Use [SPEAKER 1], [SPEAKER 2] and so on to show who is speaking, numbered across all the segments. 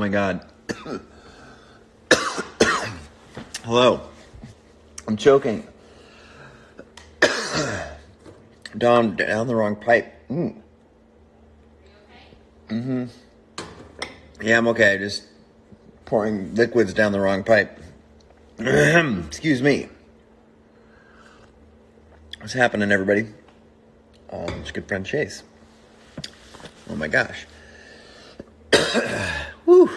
[SPEAKER 1] my God. Hello. I'm choking. down the wrong pipe. Yeah, I'm okay. Just pouring liquids down the wrong pipe. Excuse me. What's happening, everybody? It's good friend Chase. Oh my gosh. Whew.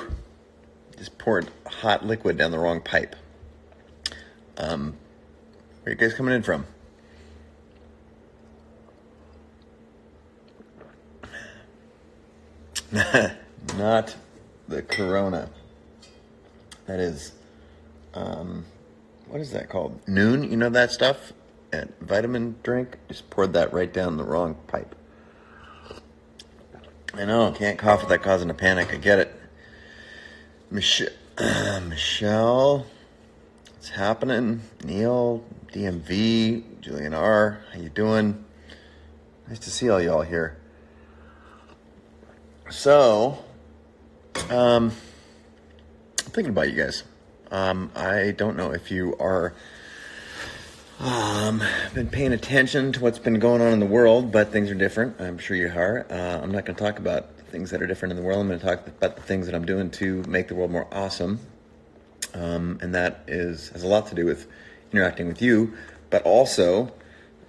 [SPEAKER 1] Just poured hot liquid down the wrong pipe. Where are you guys coming in from? Not the Corona. That is, what is that called? Noon, you know that stuff? And vitamin drink? Just poured that right down the wrong pipe. I know, can't cough without causing a panic. I get it. Michelle, what's happening? Neal DMV Julian R, how you doing? Nice to see all y'all here. So, I'm thinking about you guys. I don't know if you are been paying attention to what's been going on in the world, but things are different. I'm sure you are. I'm not going to talk about things that are different in the world. I'm going to talk about the things that I'm doing to make the world more awesome. And that has a lot to do with interacting with you, but also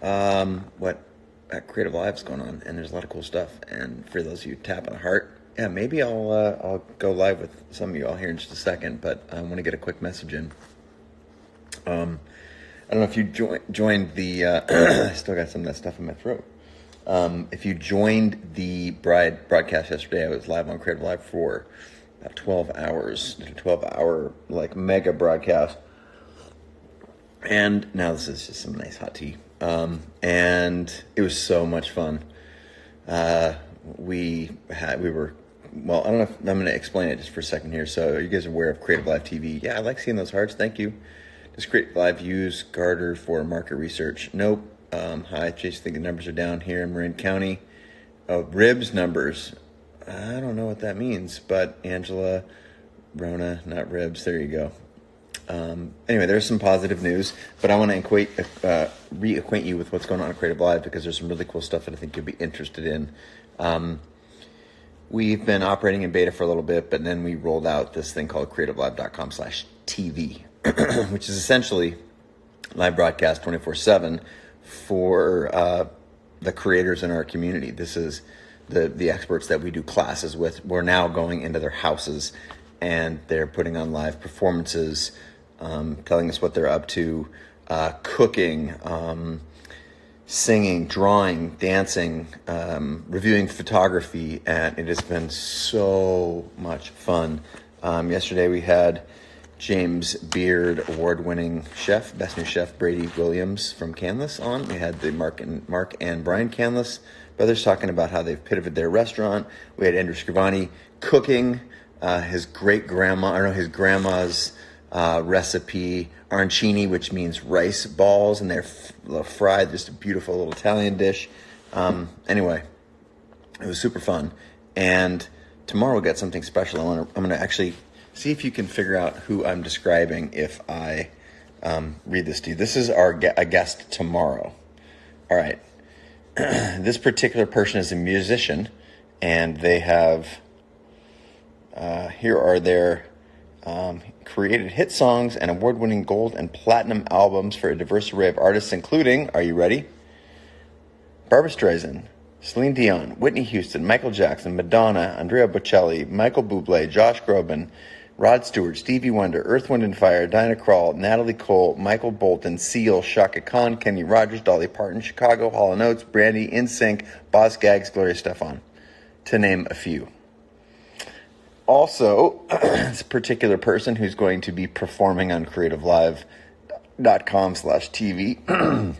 [SPEAKER 1] what at Creative Live's going on. And there's a lot of cool stuff. And for those of you tapping a heart, yeah, maybe I'll go live with some of you all here in just a second, but I want to get a quick message in. I don't know if you joined the, I still got some of that stuff in my throat. If you joined the broadcast yesterday, I was live on Creative Live for about 12 hours, did a 12-hour like mega broadcast. And now this is just some nice hot tea. And it was so much fun. We were, well, I don't know if I'm going to explain it just for a second here. So are you guys aware of Creative Live TV? Yeah, I like seeing those hearts. Thank you. Does Creative Live use garter for market research? Nope. Hi, Chase. I think the numbers are down here in Marin County. Oh, ribs numbers. I don't know what that means, but Angela, Verona, not ribs. There you go. Anyway, there's some positive news, but I want to reacquaint you with what's going on at Creative Live because there's some really cool stuff that I think you'll be interested in. We've been operating in beta for a little bit, but then we rolled out this thing called creativelive.com/TV. Which is essentially live broadcast 24/7 for the creators in our community. This is the experts that we do classes with. We're now going into their houses and they're putting on live performances, telling us what they're up to, cooking, singing, drawing, dancing, reviewing photography, and it has been so much fun. Yesterday we had James Beard award-winning chef, best new chef Brady Williams from Canlis on. We had the Mark and Brian Canlis brothers talking about how they've pivoted their restaurant. We had Andrew Boni cooking his grandma's recipe, arancini, which means rice balls, and they're fried, just a beautiful little Italian dish. Anyway, it was super fun. And tomorrow we'll get something special. I'm going to actually see if you can figure out who I'm describing if I read this to you. This is a guest tomorrow. All right. This particular person is a musician, and they have, here are their created hit songs and award-winning gold and platinum albums for a diverse array of artists, including, are you ready? Barbra Streisand, Celine Dion, Whitney Houston, Michael Jackson, Madonna, Andrea Bocelli, Michael Buble, Josh Groban, Rod Stewart, Stevie Wonder, Earth, Wind and Fire, Diana Krall, Natalie Cole, Michael Bolton, Seal, Chaka Khan, Kenny Rogers, Dolly Parton, Chicago, Hall & Oates, Brady, NSYNC, Boz Scaggs, Gloria Stefan, to name a few. Also, this particular person who's going to be performing on creativelive.com/TV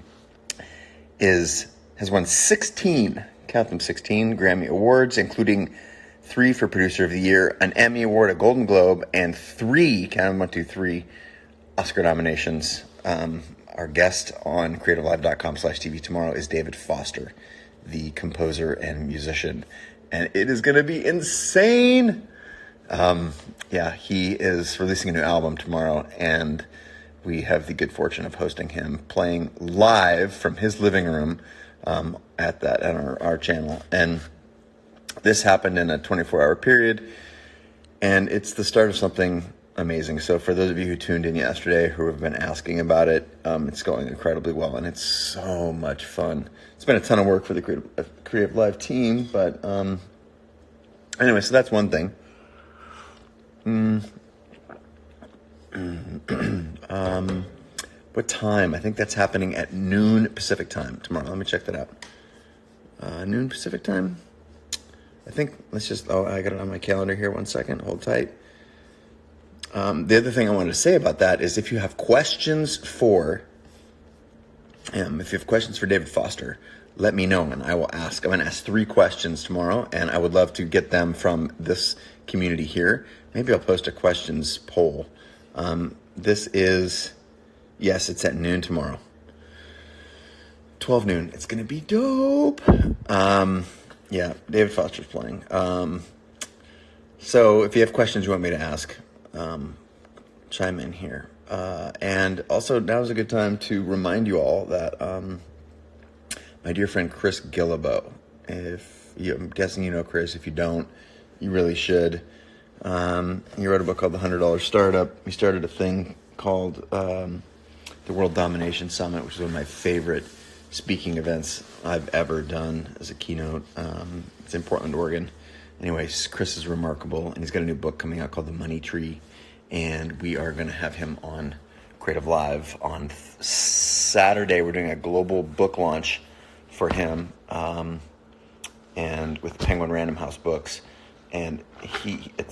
[SPEAKER 1] has won 16, count them 16, Grammy Awards, including 3 for Producer of the Year, an Emmy Award, a Golden Globe, and 3, count them 1, 2, 3, Oscar nominations. Our guest on creativelive.com/TV tomorrow is David Foster, the composer and musician. And it is going to be insane. Yeah, he is releasing a new album tomorrow, and we have the good fortune of hosting him playing live from his living room on our channel. And this happened in a 24-hour period, and it's the start of something amazing. So for those of you who tuned in yesterday who have been asking about it, it's going incredibly well, and it's so much fun. It's been a ton of work for the Creative Live team, but anyway, so that's one thing. What time? I think that's happening at noon Pacific time tomorrow. Let me check that out. Noon Pacific time? I think, I got it on my calendar here. 1 second. Hold tight. The other thing I wanted to say about that is if you have questions for David Foster, let me know and I will ask. I'm going to ask 3 questions tomorrow, and I would love to get them from this community here. Maybe I'll post a questions poll. It's at noon tomorrow. 12 noon. It's going to be dope. Yeah, David Foster's playing. So if you have questions you want me to ask, chime in here. And also, now is a good time to remind you all that my dear friend Chris Guillebeau, I'm guessing you know Chris. If you don't, you really should. He wrote a book called The $100 Startup. He started a thing called the World Domination Summit, which is one of my favorite speaking events I've ever done as a keynote. It's in Portland, Oregon. Anyways, Chris is remarkable, and he's got a new book coming out called The Money Tree, and we are going to have him on Creative Live on Saturday. We're doing a global book launch for him, and with Penguin Random House Books. And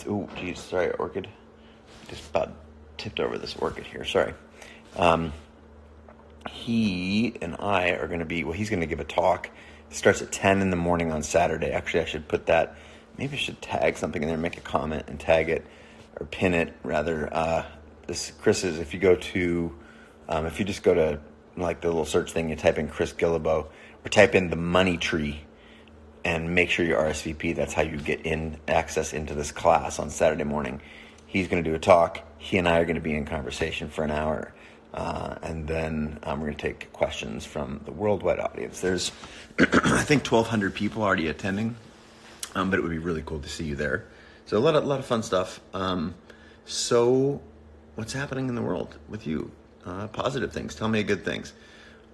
[SPEAKER 1] orchid. Just about tipped over this orchid here. Sorry. He and I are going to be, he's going to give a talk. It starts at 10 in the morning on Saturday. Actually, I should put that, maybe I should tag something in there, make a comment and tag it, or pin it, rather. Chris is, if you just go to like the little search thing, you type in Chris Guillebeau, or type in The Money Tree, and make sure you RSVP. That's how you get access into this class on Saturday morning. He's going to do a talk. He and I are going to be in conversation for an hour. And then we're going to take questions from the worldwide audience. There's, I think, 1,200 people already attending, but it would be really cool to see you there. So a lot of fun stuff. So what's happening in the world with you? Positive things. Tell me good things.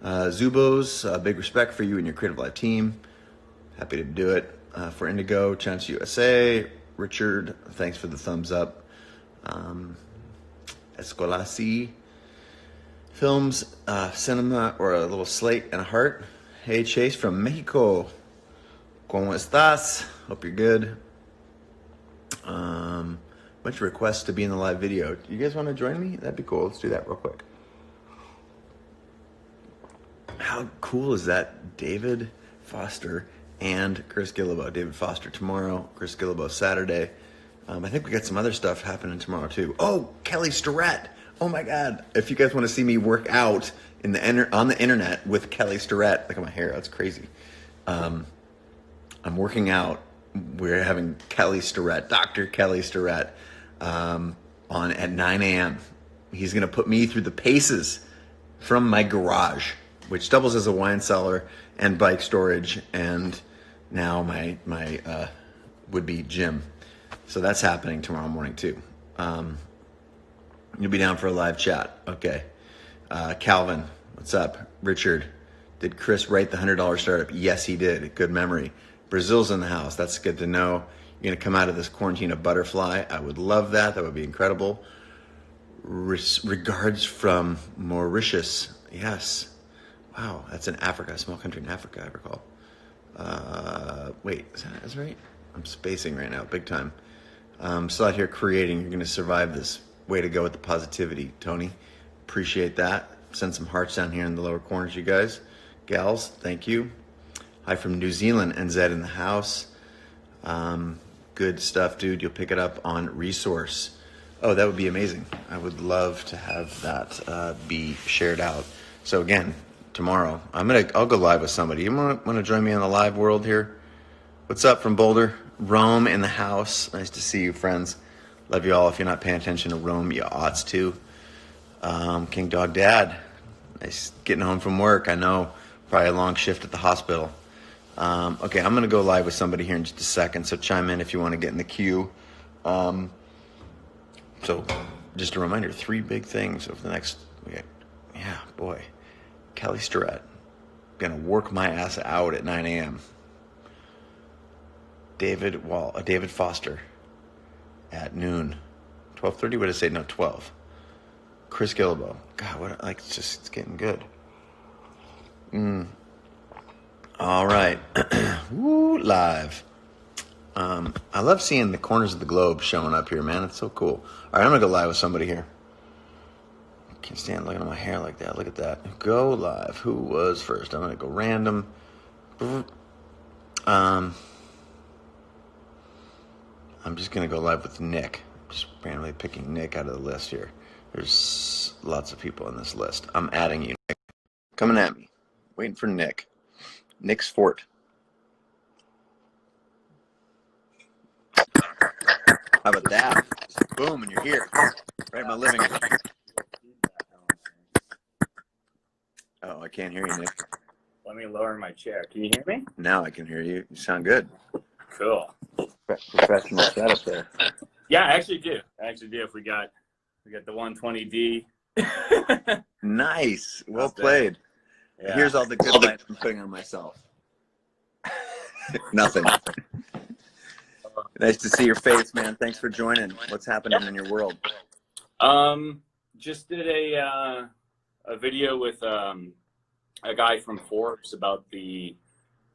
[SPEAKER 1] Zubos, big respect for you and your Creative Live team. Happy to do it. For Indigo, Chance USA, Richard, thanks for the thumbs up. Escolasi Films, Cinema, or a little slate and a heart. Hey, Chase from Mexico. ¿Cómo estás? Hope you're good. Bunch of requests to be in the live video. You guys want to join me? That'd be cool. Let's do that real quick. How cool is that? David Foster and Chris Guillebeau. David Foster tomorrow, Chris Guillebeau Saturday. I think we got some other stuff happening tomorrow too. Oh, Kelly Starrett. Oh my God. If you guys want to see me work out on the internet with Kelly Starrett, look at my hair. That's crazy. I'm working out. We're having Kelly Starrett, Dr. Kelly Starrett, on at 9 a.m. He's going to put me through the paces from my garage, which doubles as a wine cellar and bike storage, and now my would-be gym. So that's happening tomorrow morning too. You'll be down for a live chat. Okay. Calvin, what's up? Richard, did Chris write the $100 Startup? Yes, he did. Good memory. Brazil's in the house. That's good to know. You're going to come out of this quarantine a butterfly. I would love that. That would be incredible. Regards from Mauritius. Yes. Wow, that's in Africa, a small country in Africa, I recall. Wait, is that right? I'm spacing right now, big time. Still out here creating. You're going to survive this. Way to go with the positivity, Tony. Appreciate that. Send some hearts down here in the lower corners, you guys. Gals, thank you. Hi from New Zealand, NZ in the house. Good stuff, dude. You'll pick it up on Resource. Oh, that would be amazing. I would love to have that be shared out. So again, tomorrow, I'll go live with somebody. You want to join me on the live world here? What's up from Boulder? Rome in the house. Nice to see you, friends. Love you all. If you're not paying attention to Rome, you oughts to. King Dog Dad, nice getting home from work. I know, probably a long shift at the hospital. Okay, I'm going to go live with somebody here in just a second, so chime in if you want to get in the queue. So just a reminder, 3 big things over the next, yeah, boy. Kelly Starrett, going to work my ass out at 9 a.m. David Foster at noon. 12:30, what did I say? No, 12. Chris Gillibo. God, it's getting good. All right. Woo, live. I love seeing the corners of the globe showing up here, man. It's so cool. All right, I'm going to go live with somebody here. I can't stand looking at my hair like that. Look at that. Go live. Who was first? I'm going to go random. I'm just going to go live with Nick. Just randomly picking Nick out of the list here. There's lots of people on this list. I'm adding you, Nick. Coming at me. Waiting for Nick. Nick's Fort. How about that? Just boom, and you're here. Right in my living room. Oh, I can't hear you, Nick.
[SPEAKER 2] Let me lower my chair. Can you hear me?
[SPEAKER 1] Now I can hear you. You sound good.
[SPEAKER 2] Cool.
[SPEAKER 1] Professional setup there.
[SPEAKER 2] Yeah, I actually do. If we got the 120D.
[SPEAKER 1] Nice. Well played. Yeah. Here's all the good lights I'm putting on myself. Nothing. Nice to see your face, man. Thanks for joining. What's happening in your world?
[SPEAKER 2] Just did a video with a guy from Forbes about the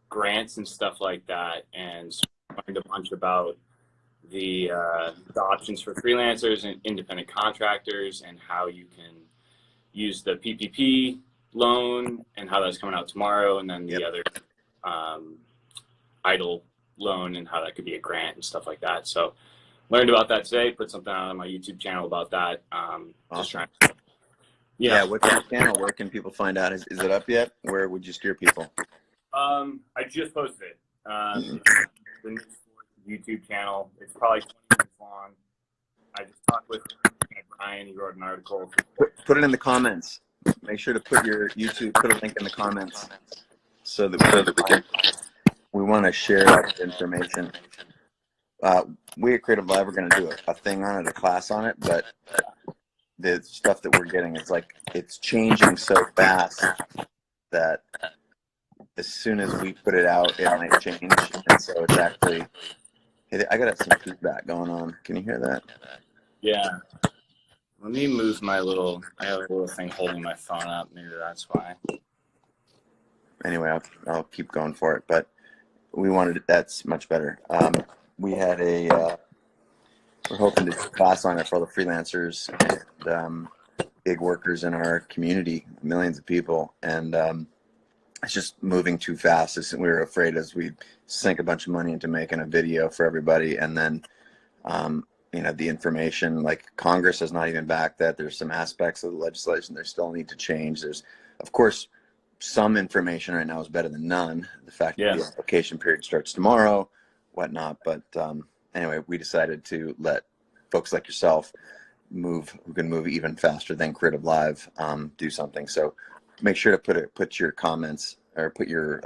[SPEAKER 2] grants and stuff like that, and learned a bunch about the options for freelancers and independent contractors and how you can use the PPP loan and how that's coming out tomorrow, and then the other idle loan and how that could be a grant and stuff like that. So learned about that today, put something out on my YouTube channel about that.
[SPEAKER 1] Awesome.
[SPEAKER 2] Just trying to,
[SPEAKER 1] what's your channel? Where can people find out? Is it up yet? Where would you steer people?
[SPEAKER 2] I just posted it. The YouTube channel. It's probably 20 minutes long. I just talked with Brian. He wrote an article.
[SPEAKER 1] Put it in the comments. Make sure to put your YouTube, put a link in the comments so that we want to share that information. We at Creative Live are going to do a thing on it, a class on it, but the stuff that we're getting, it's changing so fast that as soon as we put it out, it might change. And so it's actually, I got some feedback going on. Can you hear that?
[SPEAKER 2] Yeah. Let me move I have a little thing holding my phone up. Maybe that's why.
[SPEAKER 1] Anyway, I'll keep going for it. But that's much better. We had we're hoping to do a class on it for all the freelancers and gig workers in our community, millions of people. And it's just moving too fast. We were afraid as we sink a bunch of money into making a video for everybody, and then the information, like Congress has not even backed that. There's some aspects of the legislation that still need to change. There's, of course, some information right now is better than none. The fact that the application period starts tomorrow, whatnot. But anyway, we decided to let folks like yourself who can move even faster than Creative Live, do something. So make sure to put your comments or put your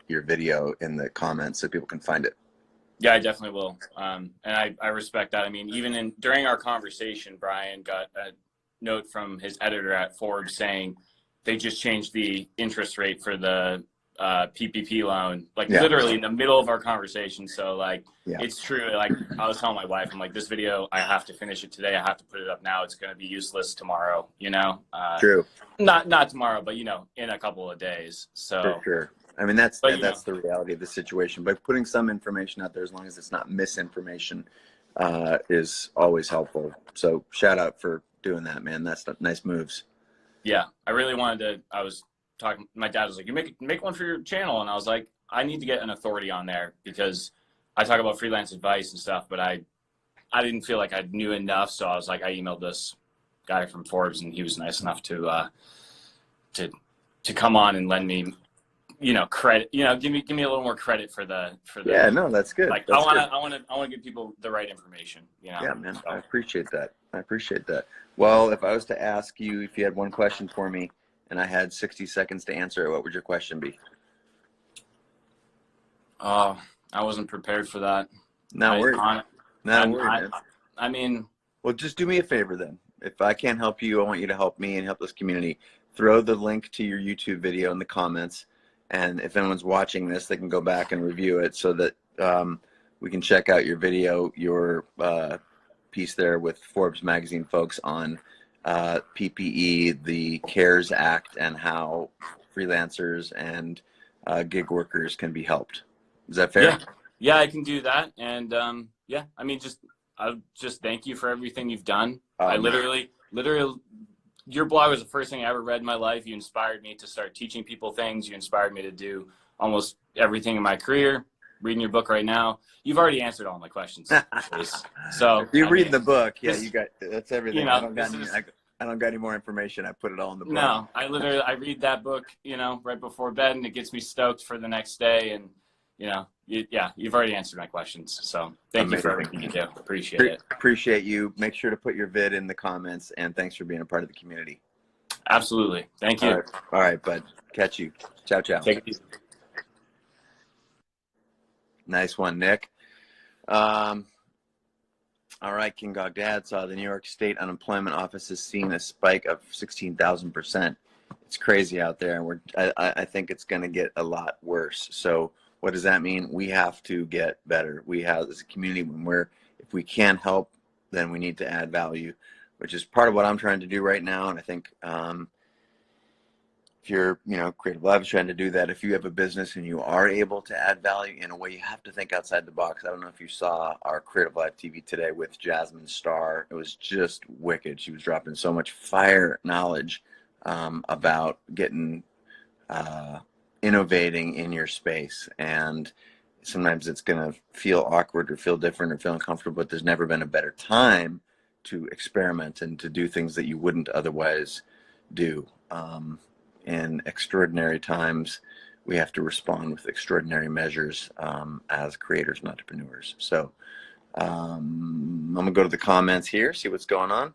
[SPEAKER 1] video in the comments so people can find it.
[SPEAKER 2] Yeah, I definitely will. And I respect that. I mean, even during our conversation, Brian got a note from his editor at Forbes saying they just changed the interest rate for the PPP loan, literally in the middle of our conversation. So it's true. Like I was telling my wife, I'm like, this video, I have to finish it today. I have to put it up now. It's going to be useless tomorrow,
[SPEAKER 1] True.
[SPEAKER 2] Not tomorrow, but in a couple of days. So
[SPEAKER 1] for sure. I mean, that's the reality of the situation. But putting some information out there, as long as it's not misinformation, is always helpful. So shout out for doing that, man. That's nice moves.
[SPEAKER 2] Yeah, I really wanted to. I was talking. My dad was like, "You make one for your channel," and I was like, "I need to get an authority on there because I talk about freelance advice and stuff, but I didn't feel like I knew enough." So I was like, I emailed this guy from Forbes, and he was nice enough to come on and lend me credit, give me a little more credit for the,
[SPEAKER 1] Yeah, no, that's good.
[SPEAKER 2] Like,
[SPEAKER 1] that's
[SPEAKER 2] I want to give people the right information,
[SPEAKER 1] Yeah, man,
[SPEAKER 2] So.
[SPEAKER 1] I appreciate that. Well, if I was to ask you if you had one question for me and I had 60 seconds to answer it, what would your question be?
[SPEAKER 2] Oh, I wasn't prepared for that.
[SPEAKER 1] Not worried. Man.
[SPEAKER 2] I mean,
[SPEAKER 1] well, just do me a favor then. If I can't help you, I want you to help me and help this community. Throw the link to your YouTube video in the comments, and if anyone's watching this, they can go back and review it so that we can check out your video, your piece there with Forbes magazine folks on PPE, the CARES Act, and how freelancers and gig workers can be helped. Is that fair?
[SPEAKER 2] Yeah, I can do that. And yeah, I mean, I'll just thank you for everything you've done. I literally, your blog was the first thing I ever read in my life. You inspired me to start teaching people things. You inspired me to do almost everything in my career. Reading your book right now, you've already answered all my questions. So
[SPEAKER 1] if you read the book, yeah, that's everything. I don't got any more information. I put it all in the book.
[SPEAKER 2] No, I read that book, right before bed, and it gets me stoked for the next day. And you've already answered my questions. So thank you for everything you do. Appreciate it.
[SPEAKER 1] Appreciate you. Make sure to put your vid in the comments, and thanks for being a part of the community.
[SPEAKER 2] Absolutely. Thank you.
[SPEAKER 1] All right, bud. Catch you. Ciao, ciao.
[SPEAKER 2] Take it easy.
[SPEAKER 1] Nice one, Nick. All right, King Gog Dad saw the New York State Unemployment Office has seen a spike of 16,000%. It's crazy out there, and I think it's going to get a lot worse. So what does that mean? We have to get better. We have, as a community, if we can help, then we need to add value, which is part of what I'm trying to do right now. And I think if you're, Creative Lab is trying to do that. If you have a business and you are able to add value in a way, you have to think outside the box. I don't know if you saw our Creative Live TV today with Jasmine Starr. It was just wicked. She was dropping so much fire knowledge about getting, innovating in your space. And sometimes it's going to feel awkward or feel different or feel uncomfortable, but there's never been a better time to experiment and to do things that you wouldn't otherwise do. In extraordinary times, we have to respond with extraordinary measures as creators and entrepreneurs. So I'm going to go to the comments here, see what's going on.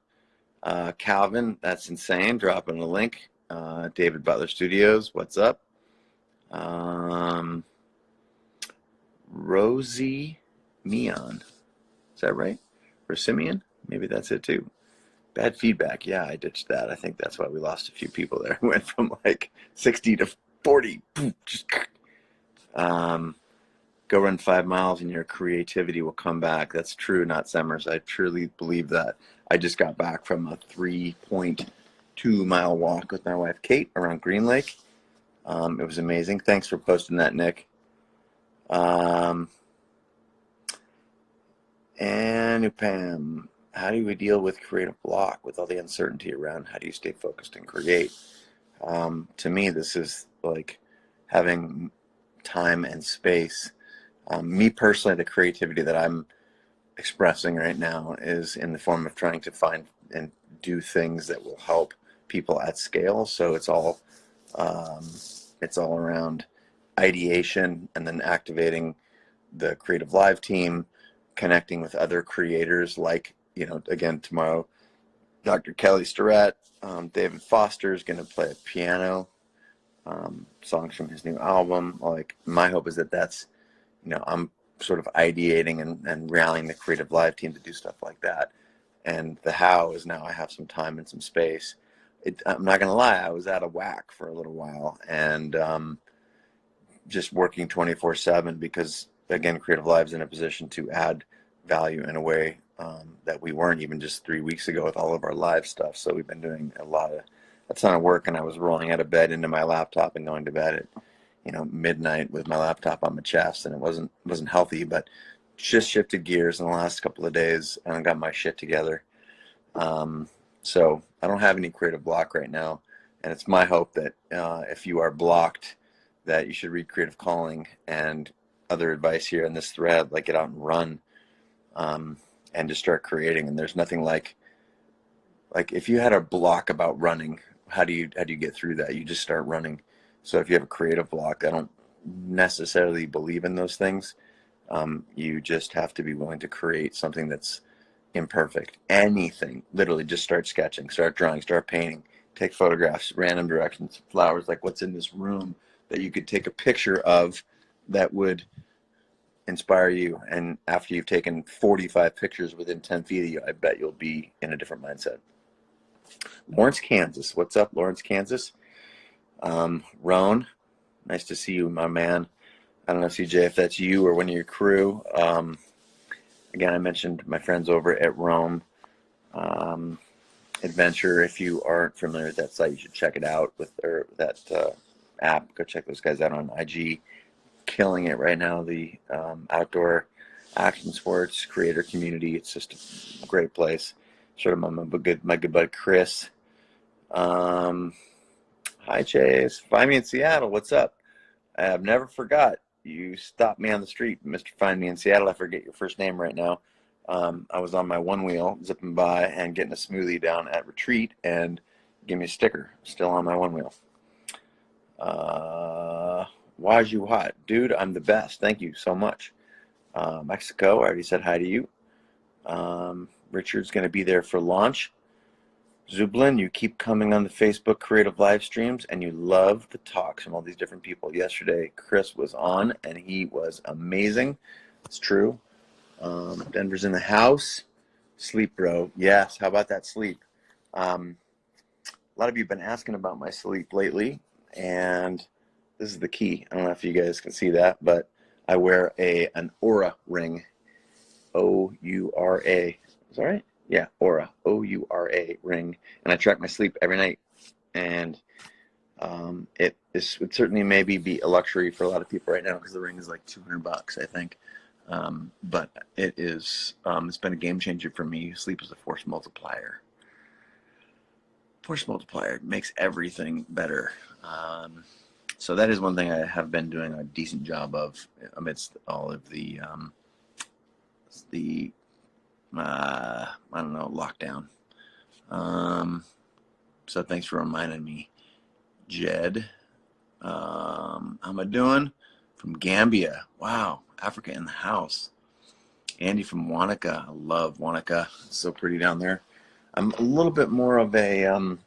[SPEAKER 1] Calvin, that's insane, dropping a link. David Butler Studios, what's up? Rosie Neon, is that right? For Simeon? Maybe that's it too. Bad feedback. Yeah, I ditched that. I think that's why we lost a few people there. Went from like 60 to 40. Go run 5 miles and your creativity will come back. That's true, not Summers. I truly believe that. I just got back from a 3.2 mile walk with my wife, Kate, around Green Lake. It was amazing. Thanks for posting that, Nick. And Pam. How do we deal with creative block with all the uncertainty around? How do you stay focused and create? To me, this is like having time and space. Me personally, the creativity that I'm expressing right now is in the form of trying to find and do things that will help people at scale. So it's all around ideation and then activating the Creative Live team, connecting with other creators like, again, tomorrow, Dr. Kelly Starrett, David Foster is going to play a piano, songs from his new album. Like, my hope is that that's, I'm sort of ideating and rallying the Creative Live team to do stuff like that. And the how is now I have some time and some space. I'm not going to lie, I was out of whack for a little while and just working 24/7 because, again, Creative Live's in a position to add value in a way that we weren't even just 3 weeks ago with all of our live stuff. So we've been doing a ton of work, and I was rolling out of bed into my laptop and going to bed at midnight with my laptop on my chest, and it wasn't healthy, but just shifted gears in the last couple of days and I got my shit together. So I don't have any creative block right now, and it's my hope that if you are blocked, that you should read Creative Calling and other advice here in this thread, like get out and run. And just start creating. And there's nothing like if you had a block about running, how do you get through that? You just start running. So if you have a creative block, I don't necessarily believe in those things. You just have to be willing to create something that's imperfect. Anything, literally, just start sketching, start drawing, start painting, take photographs, random directions, flowers, like what's in this room that you could take a picture of that would inspire you. And after you've taken 45 pictures within 10 feet of you, I bet you'll be in a different mindset. Lawrence, Kansas. What's up, Lawrence, Kansas? Roan, nice to see you, my man. I don't know, CJ, if that's you or one of your crew. Again, I mentioned my friends over at Rome Adventure. If you aren't familiar with that site, you should check it out with that app. Go check those guys out on IG. Killing it right now. The outdoor action sports creator community. It's just a great place. Sort of my good buddy Chris. Hi Chase. Find me in Seattle. What's up? I have never forgot. You stopped me on the street, Mr. Find Me in Seattle. I forget your first name right now. I was on my one wheel, zipping by and getting a smoothie down at Retreat, and give me a sticker. Still on my one wheel. Why's you hot? Dude, I'm the best. Thank you so much. Mexico, I already said hi to you. Richard's going to be there for launch. Zublin, you keep coming on the Facebook creative live streams, and you love the talks from all these different people. Yesterday, Chris was on, and he was amazing. It's true. Denver's in the house. Sleep, bro. Yes, how about that sleep? A lot of you have been asking about my sleep lately, and this is the key. I don't know if you guys can see that, but I wear an Aura ring. O-U-R-A. Is that right? Yeah, Aura, O-U-R-A ring, and I track my sleep every night, and it would certainly maybe be a luxury for a lot of people right now because the ring is like $200, I think, but it is it's been a game changer for me. Sleep is a force multiplier. Force multiplier makes everything better. So that is one thing I have been doing a decent job of amidst all of the I don't know, lockdown. So thanks for reminding me. Jed, how am I doing? From Gambia. Wow, Africa in the house. Andy from Wanaka. I love Wanaka. It's so pretty down there. I'm a little bit more of a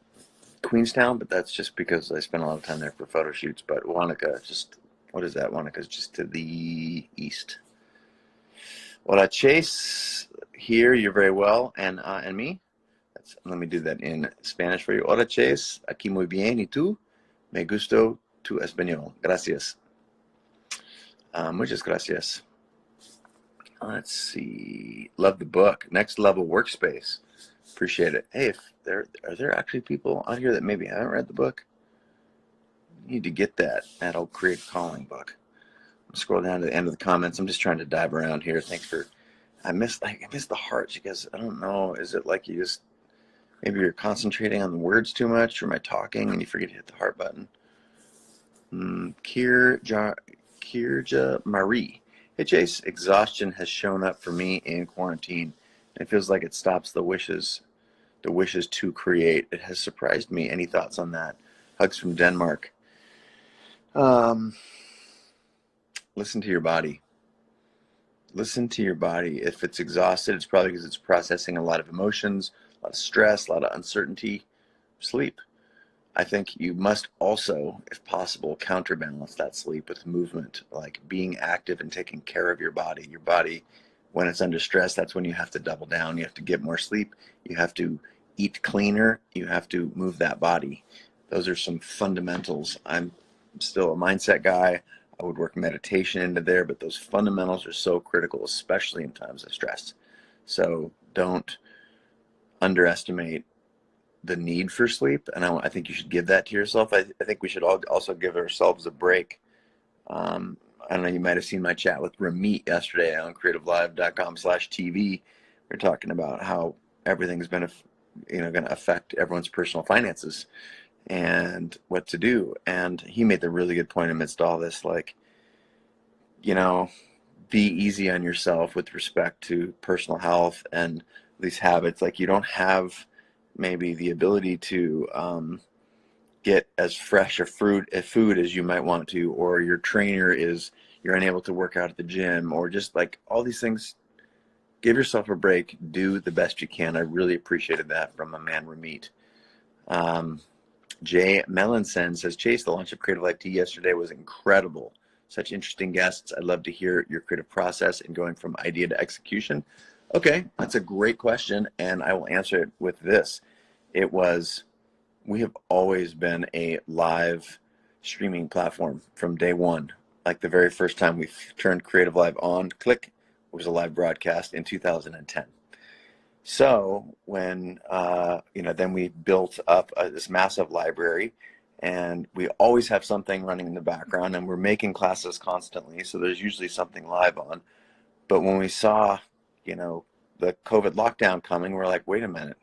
[SPEAKER 1] Queenstown, but that's just because I spent a lot of time there for photo shoots. But Wanaka, what is that? Wanaka is just to the east. Hola, Chase. Here, you're very well, and me. Let me do that in Spanish for you. Hola, Chase. Aquí muy bien. ¿Y tú? Me gusto tu español. Gracias. Muchas gracias. Let's see. Love the book. Next Level Workspace. Appreciate it. Hey, are there actually people on here that maybe haven't read the book? You need to get that old Creative Calling book. Scroll down to the end of the comments. I'm just trying to dive around here. Thanks for. I missed the hearts because I don't know. Is it like you just maybe you're concentrating on the words too much, or am I talking and you forget to hit the heart button? Kirja Marie. Hey Chase, exhaustion has shown up for me in quarantine. It feels like it stops the wishes to create. It has surprised me. Any thoughts on that? Hugs from Denmark. Listen to your body. Listen to your body. If it's exhausted, it's probably because it's processing a lot of emotions, a lot of stress, a lot of uncertainty. Sleep. I think you must also, if possible, counterbalance that sleep with movement, like being active and taking care of your body. Your body, when it's under stress, that's when you have to double down. You have to get more sleep. You have to eat cleaner. You have to move that body. Those are some fundamentals. I'm still a mindset guy. I would work meditation into there, but those fundamentals are so critical, especially in times of stress. So don't underestimate the need for sleep, and I think you should give that to yourself. I think we should also give ourselves a break. I don't know, you might have seen my chat with Ramit yesterday on creativelive.com/TV. We're talking about how everything's been going to affect everyone's personal finances and what to do. And he made the really good point amidst all this, like, be easy on yourself with respect to personal health and these habits. Like, you don't have maybe the ability to get as fresh a food as you might want to, or your trainer is, you're unable to work out at the gym, or just like all these things. Give yourself a break. Do the best you can. I really appreciated that from my man Ramit. Jay Melanson says, Chase, the launch of Creative Life Tea yesterday was incredible. Such interesting guests. I'd love to hear your creative process in going from idea to execution. Okay, that's a great question, and I will answer it with this. We have always been a live streaming platform from day one. Like the very first time we turned Creative Live on, click, it was a live broadcast in 2010. So when, then we built up this massive library, and we always have something running in the background, and we're making classes constantly. So there's usually something live on. But when we saw, the COVID lockdown coming, we're like, wait a minute,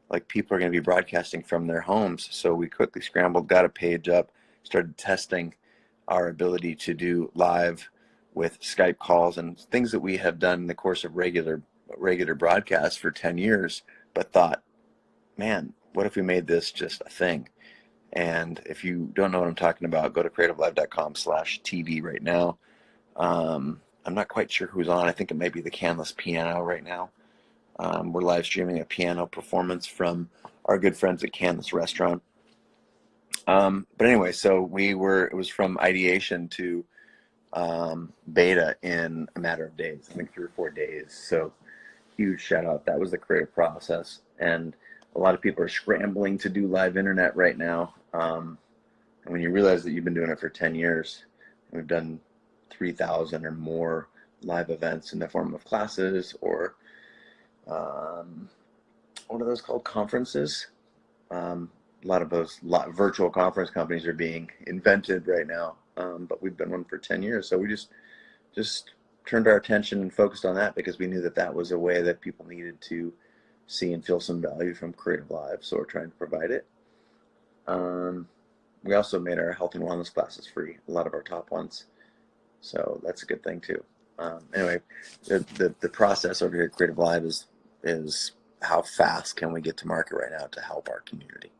[SPEAKER 1] like people are going to be broadcasting from their homes. So we quickly scrambled, got a page up, started testing our ability to do live with Skype calls and things that we have done in the course of regular broadcasts for 10 years, but thought, man, what if we made this just a thing? And if you don't know what I'm talking about, go to creativelive.com/TV right now. I'm not quite sure who's on. I think it might be the Canlis piano right now. We're live streaming a piano performance from our good friends at Canlis Restaurant. But anyway, so it was from ideation to beta in a matter of days, I think 3 or 4 days. So huge shout out. That was the creative process. And a lot of people are scrambling to do live internet right now. And when you realize that you've been doing it for 10 years, we've done 3,000 or more live events in the form of classes or what are those called? Conferences. A lot of those virtual conference companies are being invented right now. But we've been one for 10 years. So we just turned our attention and focused on that because we knew that that was a way that people needed to see and feel some value from Creative Live. So we're trying to provide it. We also made our health and wellness classes free, a lot of our top ones. So that's a good thing too. Anyway, the process over here at Creative Live is how fast can we get to market right now to help our community.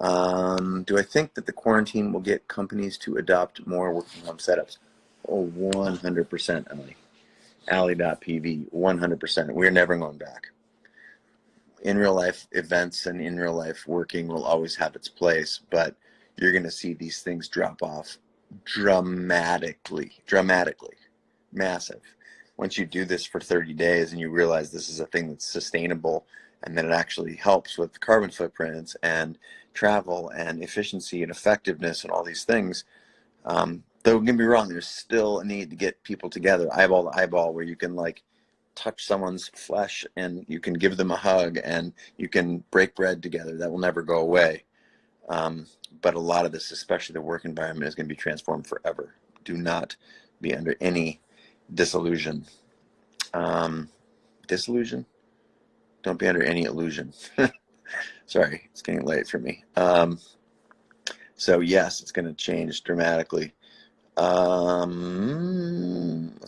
[SPEAKER 1] Do I think that the quarantine will get companies to adopt more work from home setups? Oh, 100%, Ellie. Allie.pv, 100%. We're never going back. In real life events and in real life working will always have its place, but you're going to see these things drop off dramatically, massive. Once you do this for 30 days and you realize this is a thing that's sustainable and that it actually helps with carbon footprints and travel and efficiency and effectiveness and all these things, don't get me wrong, there's still a need to get people together, eyeball to eyeball, where you can like touch someone's flesh and you can give them a hug and you can break bread together. That will never go away. But a lot of this, especially the work environment, is going to be transformed forever. Do not be under any disillusion. Disillusion? Don't be under any illusion. Sorry, it's getting late for me. So yes, it's going to change dramatically. Let's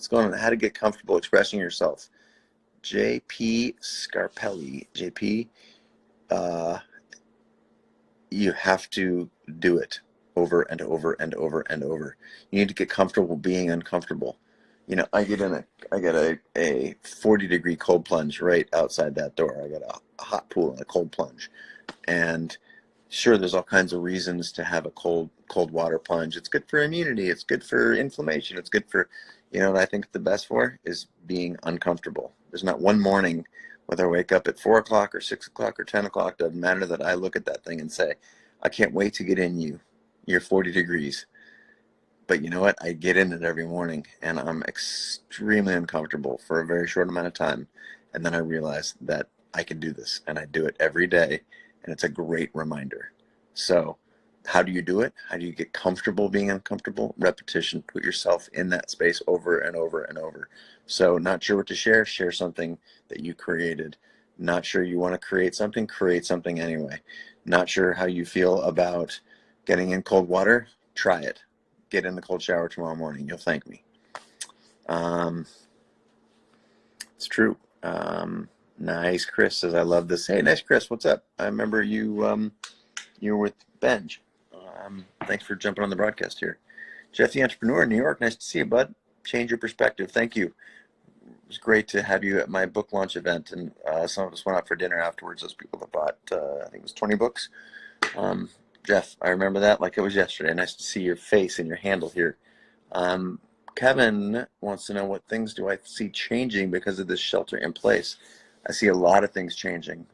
[SPEAKER 1] go on. How to get comfortable expressing yourself. JP Scarpelli. JP, you have to do it over and over and over and over. You need to get comfortable being uncomfortable. I get a 40-degree cold plunge right outside that door. I got a hot pool and a cold plunge. And sure, there's all kinds of reasons to have a cold water plunge. It's good for immunity. It's good for inflammation. It's good for, what I think the best for is being uncomfortable. There's not one morning, whether I wake up at 4 o'clock or 6 o'clock or 10 o'clock, doesn't matter, that I look at that thing and say, I can't wait to get in you. You're 40 degrees. But you know what? I get in it every morning and I'm extremely uncomfortable for a very short amount of time. And then I realize that I can do this, and I do it every day. And it's a great reminder. So how do you do it? How do you get comfortable being uncomfortable? Repetition. Put yourself in that space over and over and over. So not sure what to share? Share something that you created. Not sure you want to create something anyway. Not sure how you feel about getting in cold water? Try it. Get in the cold shower tomorrow morning. You'll thank me. It's true. Nice. Chris says, I love this. Hey, nice, Chris. What's up? I remember you you're with Benj. Thanks for jumping on the broadcast here. Jeff the Entrepreneur in New York, nice to see you, bud. Change your perspective. Thank you. It was great to have you at my book launch event, and some of us went out for dinner afterwards. Those people that bought, I think it was 20 books. Jeff, I remember that like it was yesterday. Nice to see your face and your handle here. Kevin wants to know, what things do I see changing because of this shelter in place? I see a lot of things changing.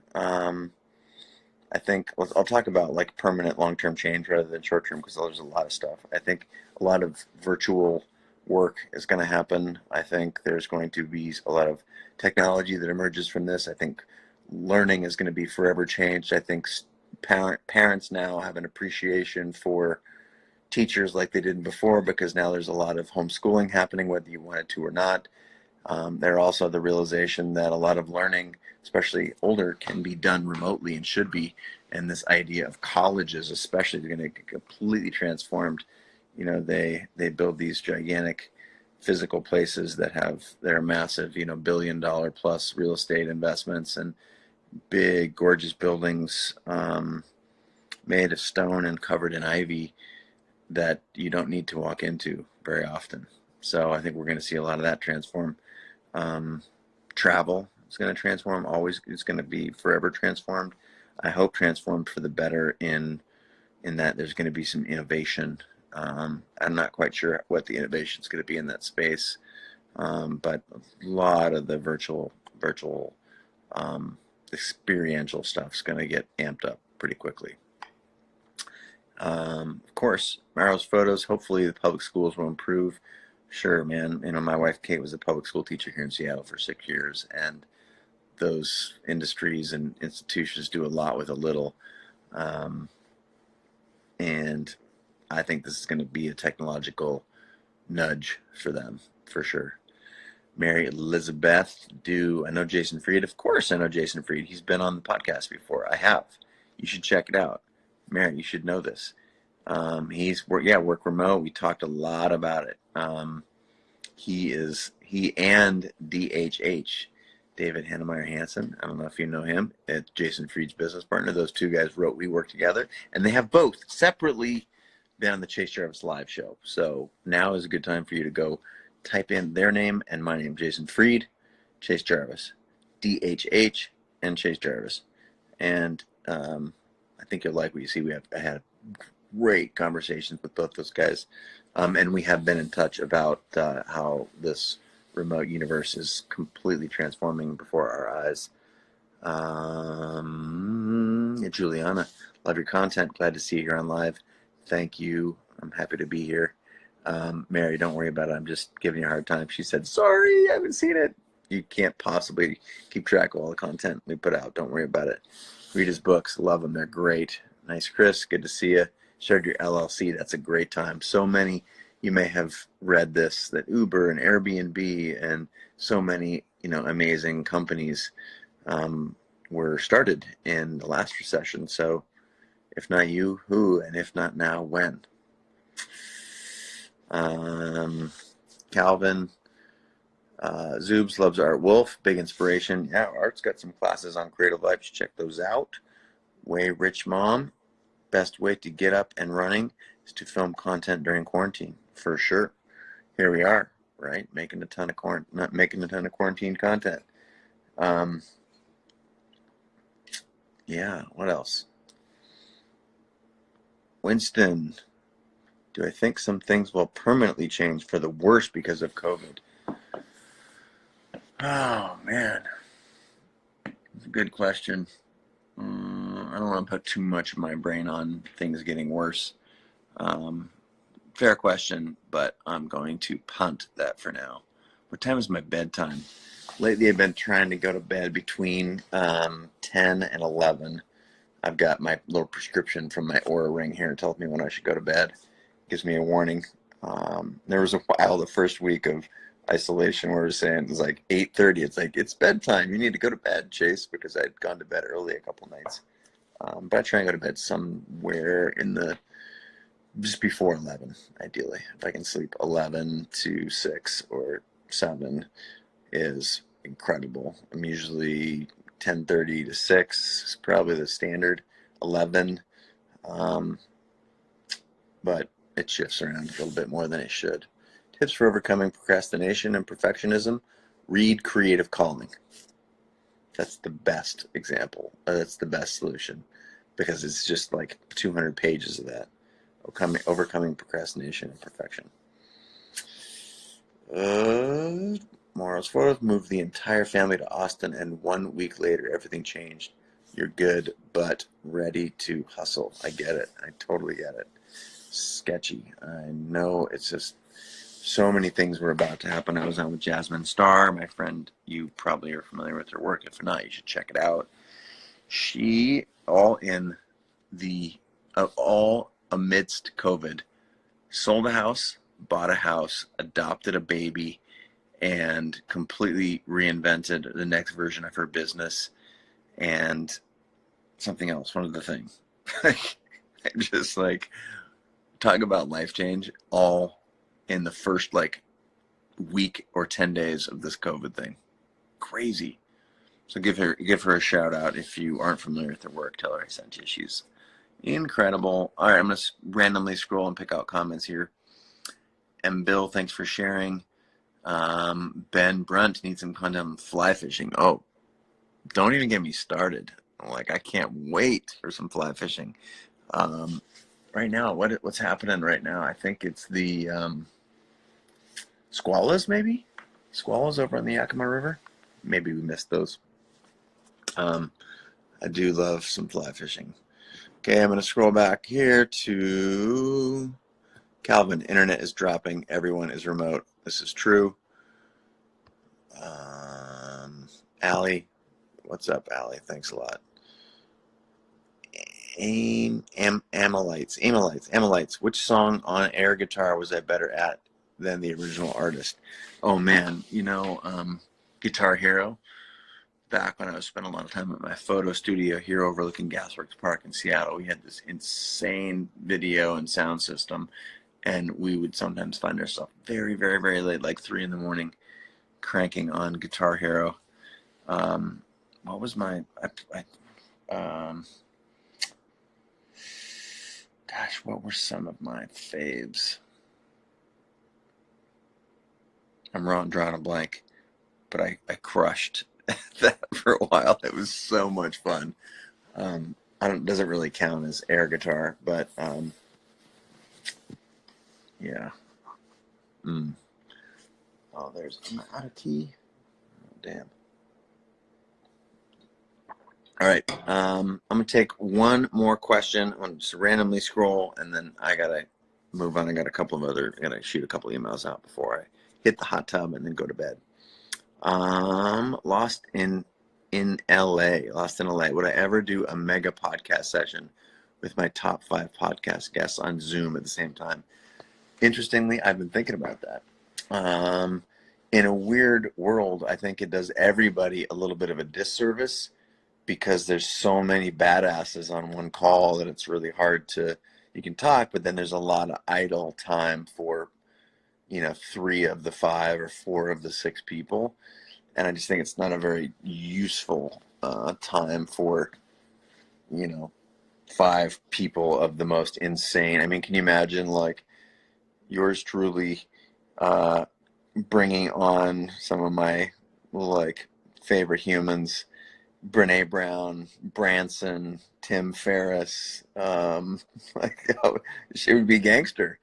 [SPEAKER 1] I think I'll talk about like permanent long-term change rather than short-term, because there's a lot of stuff. I think a lot of virtual work is going to happen. I think there's going to be a lot of technology that emerges from this. I think learning is going to be forever changed. I think parents now have an appreciation for teachers like they didn't before, because now there's a lot of homeschooling happening, whether you wanted to or not. There also the realization that a lot of learning, especially older, can be done remotely and should be. And this idea of colleges, especially, they're going to get completely transformed. You know, they build these gigantic physical places that are massive, $1 billion plus real estate investments, and big, gorgeous buildings made of stone and covered in ivy that you don't need to walk into very often. So I think we're going to see a lot of that transform. Travel is going to transform. Always, it's going to be forever transformed. I hope transformed for the better in that there's going to be some innovation. I'm not quite sure what the innovation is going to be in that space, but a lot of the virtual experiential stuff is going to get amped up pretty quickly. Of course, Maro's photos. Hopefully the public schools will improve. Sure, man. My wife Kate was a public school teacher here in Seattle for 6 years, and those industries and institutions do a lot with a little. And I think this is going to be a technological nudge for them, for sure. Mary Elizabeth, I know Jason Fried? Of course I know Jason Fried. He's been on the podcast before. I have. You should check it out. Mary, you should know this. Work remote. We talked a lot about it. He and DHH, David Hannemeyer Hansen. I don't know if you know him. It's Jason Fried's business partner. Those two guys We Work Together, and they have both separately been on the Chase Jarvis live show. So now is a good time for you to go type in their name and my name, Jason Fried, Chase Jarvis, DHH, and Chase Jarvis. And I think you'll like what you see. I had great conversations with both those guys. And we have been in touch about how this remote universe is completely transforming before our eyes. Juliana, love your content. Glad to see you here on live. Thank you. I'm happy to be here. Mary, don't worry about it. I'm just giving you a hard time. She said, sorry, I haven't seen it. You can't possibly keep track of all the content we put out. Don't worry about it. Read his books. Love them. They're great. Nice, Chris. Good to see you. Shared your LLC. That's a great time. So many, you may have read this, that Uber and Airbnb and so many, amazing companies were started in the last recession. So if not you, who? And if not now, when? Calvin, Zoobs loves Art Wolf, big inspiration. Yeah, Art's got some classes on Creative Life. Check those out. Way Rich Mom, best way to get up and running is to film content during quarantine, for sure. Here we are, right? Making a ton of quarantine content. Yeah, what else? Winston, do I think some things will permanently change for the worse because of COVID? Oh, man. That's a good question. I don't want to put too much of my brain on things getting worse. Fair question, but I'm going to punt that for now. What time is my bedtime? Lately, I've been trying to go to bed between 10 and 11. I've got my little prescription from my Oura Ring here. It tells me when I should go to bed. Gives me a warning. There was a while, the first week of isolation, where it was saying it was like 8:30. It's like, it's bedtime. You need to go to bed, Chase, because I'd gone to bed early a couple nights. But I try and go to bed somewhere just before 11, ideally. If I can sleep 11 to 6 or 7 is incredible. I'm usually 10:30 to 6 is probably the standard. 11, But it shifts around a little bit more than it should. Tips for overcoming procrastination and perfectionism: read Creative Calming. That's the best example. That's the best solution, because it's just like 200 pages of that. Overcoming procrastination and perfection. Morals, photos. Moved the entire family to Austin, and 1 week later, everything changed. You're good, but ready to hustle. I get it. I totally get it. Sketchy. I know. It's just so many things were about to happen. I was on with Jasmine Starr, my friend. You probably are familiar with her work. If not, you should check it out. She, all amidst COVID, sold a house, bought a house, adopted a baby, and completely reinvented the next version of her business and something else, one other thing. Just like, talk about life change, all in the first like week or 10 days of this COVID thing. Crazy. So give her a shout out if you aren't familiar with her work. Tell her I sent you. She's incredible. All right, I'm going to randomly scroll and pick out comments here. And Bill, thanks for sharing. Ben Brunt needs some content on fly fishing. Oh, don't even get me started. Like, I can't wait for some fly fishing. Right now, what's happening right now? I think it's the squallows, maybe? Squallows over on the Yakima River? Maybe we missed those. I do love some fly fishing. Okay, I'm going to scroll back here to Calvin. Internet is dropping. Everyone is remote. This is true. Allie. What's up, Allie? Thanks a lot. Amylites. Which song on air guitar was I better at than the original artist? Oh, man. Guitar Hero. Back when I was spending a lot of time at my photo studio here overlooking Gasworks Park in Seattle, we had this insane video and sound system, and we would sometimes find ourselves very, very, very late, like 3 a.m, cranking on Guitar Hero. What was my, what were some of my faves? I'm drawing a blank, but I crushed that for a while. It was so much fun. Doesn't really count as air guitar, but yeah. Oh, am I out of tea? Oh, damn. All right. I'm gonna take one more question. I'm gonna just randomly scroll, and then I gotta move on. I gotta shoot a couple emails out before I hit the hot tub and then go to bed. Lost in LA. Would I ever do a mega podcast session with my top 5 podcast guests on Zoom at the same time? Interestingly, I've been thinking about that. In a weird world, I think it does everybody a little bit of a disservice, because there's so many badasses on one call that it's really hard you can talk, but then there's a lot of idle time for 3 of the 5 or 4 of the 6 people. And I just think it's not a very useful time for, 5 people of the most insane. I mean, can you imagine, like, yours truly bringing on some of my, like, favorite humans, Brene Brown, Branson, Tim Ferriss, it would be gangster.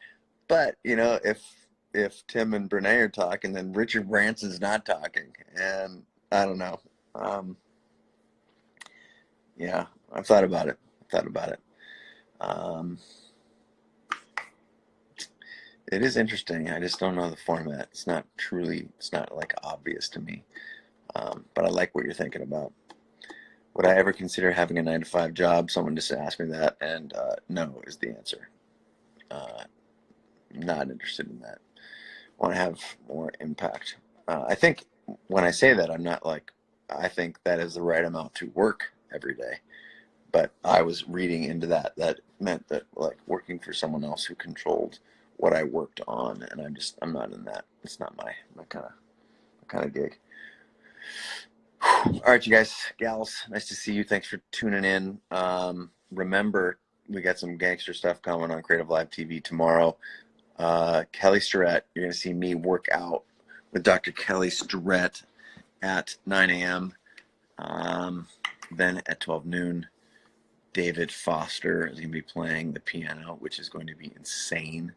[SPEAKER 1] But, if Tim and Brene are talking, then Richard Branson's not talking. And I don't know. Yeah, I've thought about it. It is interesting. I just don't know the format. It's not like obvious to me. But I like what you're thinking about. Would I ever consider having a 9-to-5 job? Someone just asked me that, and no is the answer. Not interested in that. Want to have more impact. I think when I say that, I'm not like, I think that is the right amount to work every day. But I was reading into that. That meant that, like, working for someone else who controlled what I worked on, and I'm not in that. It's not my kind of gig. All right, you guys, gals, nice to see you. Thanks for tuning in. Remember, we got some gangster stuff coming on Creative Live TV tomorrow. Kelly Starrett, you're going to see me work out with Dr. Kelly Starrett at 9 a.m. Then at 12 noon, David Foster is going to be playing the piano, which is going to be insane.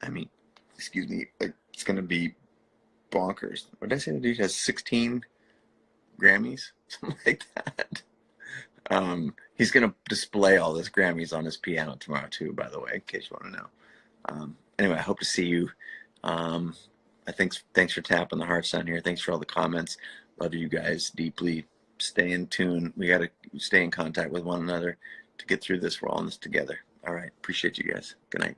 [SPEAKER 1] I mean, excuse me, it's going to be bonkers. What did I say? The dude has 16 Grammys, something like that. He's going to display all those Grammys on his piano tomorrow too, by the way, in case you want to know. Anyway, I hope to see you. Thanks for tapping the hearts down here. Thanks for all the comments. Love you guys deeply. Stay in tune. We got to stay in contact with one another to get through this. We're all in this together. All right. Appreciate you guys. Good night.